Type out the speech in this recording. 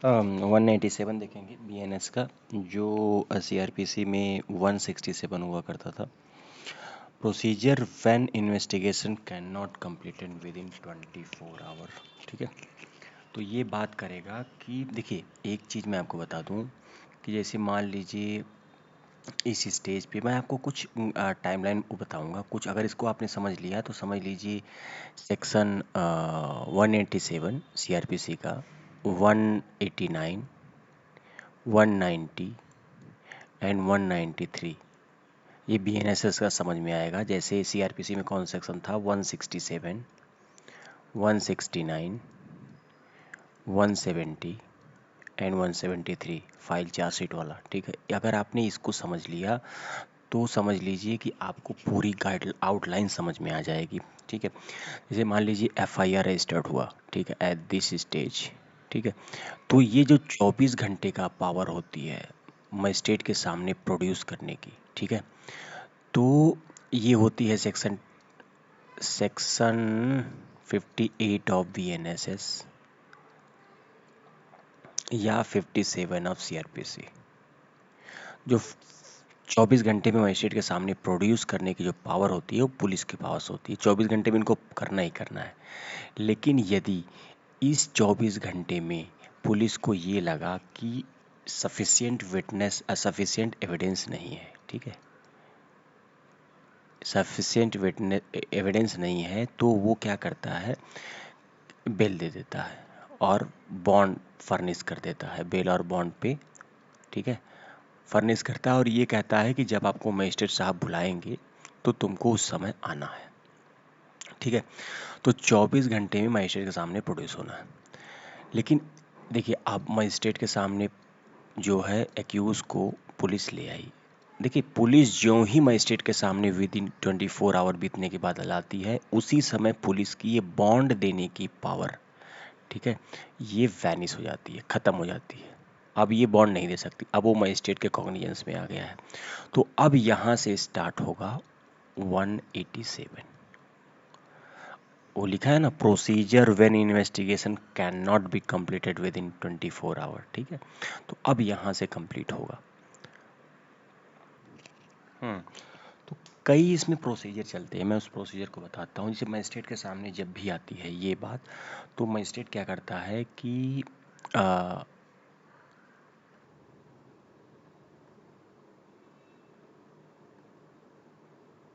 197 देखेंगे बीएनएस का, जो सीआरपीसी में 167 हुआ करता था। Procedure when investigation can not completed with in 24 hour. ठीक है, तो ये बात करेगा कि देखिए एक चीज़ मैं आपको बता दूं कि जैसे मान लीजिए इस स्टेज पे मैं आपको कुछ टाइमलाइन बताऊंगा, कुछ अगर इसको आपने समझ लिया तो समझ लीजिए सेक्शन 187 सीआरपीसी का, 189, 190 एंड 193 ये बीएनएसएस का समझ में आएगा। जैसे सीआरपीसी में कौन सेक्शन था, 167, 169, 170 एंड 173 फाइल चार्जशीट वाला। ठीक है, अगर आपने इसको समझ लिया तो समझ लीजिए कि आपको पूरी गाइड आउटलाइन समझ में आ जाएगी। ठीक है, जैसे मान लीजिए एफआईआर रजिस्टर्ड हुआ, ठीक है, एट दिस स्टेज। ठीक है, तो ये जो 24 घंटे का पावर होती है मजिस्ट्रेट के सामने प्रोड्यूस करने की, ठीक है, तो ये होती है सेक्शन सेक्शन 58 ऑफ बीएनएसएस या 57 ऑफ सीआरपीसी। जो 24 घंटे में मजिस्ट्रेट के सामने प्रोड्यूस करने की जो पावर होती है वो पुलिस के पास होती है। 24 घंटे में इनको करना ही करना है। लेकिन यदि इस 24 घंटे में पुलिस को ये लगा कि सफिशिएंट विटनेस सफिशिएंट एविडेंस नहीं है, ठीक है, सफिशिएंट एविडेंस नहीं है, तो वो क्या करता है, बेल दे देता है और बॉन्ड फर्निश कर देता है, बेल और बॉन्ड पे। ठीक है, फर्निश करता है और ये कहता है कि जब आपको मजिस्ट्रेट साहब बुलाएंगे तो तुमको उस समय आना है। ठीक है, तो 24 घंटे में मजिस्ट्रेट के सामने प्रोड्यूस होना है। लेकिन देखिए आप मजिस्ट्रेट के सामने जो है एक्यूज को पुलिस ले आई। देखिए पुलिस जो ही मजिस्ट्रेट के सामने विद इन 24 आवर बीतने के बाद लाती है, उसी समय पुलिस की ये बॉन्ड देने की पावर, ठीक है, ये वैनिश हो जाती है, ख़त्म हो जाती है। अब ये बॉन्ड नहीं दे सकती, अब वो मजिस्ट्रेट के कॉग्निजेंस में आ गया है। तो अब यहाँ से स्टार्ट होगा 187। वो लिखा है ना, procedure when investigation can not be completed with in 24 hour. ठीक है, तो अब यहाँ से कंप्लीट होगा। तो कई इसमें प्रोसीजर चलते हैं, मैं उस प्रोसीजर को बताता हूँ। जैसे मजिस्ट्रेट के सामने जब भी आती है ये बात, तो मजिस्ट्रेट क्या करता है कि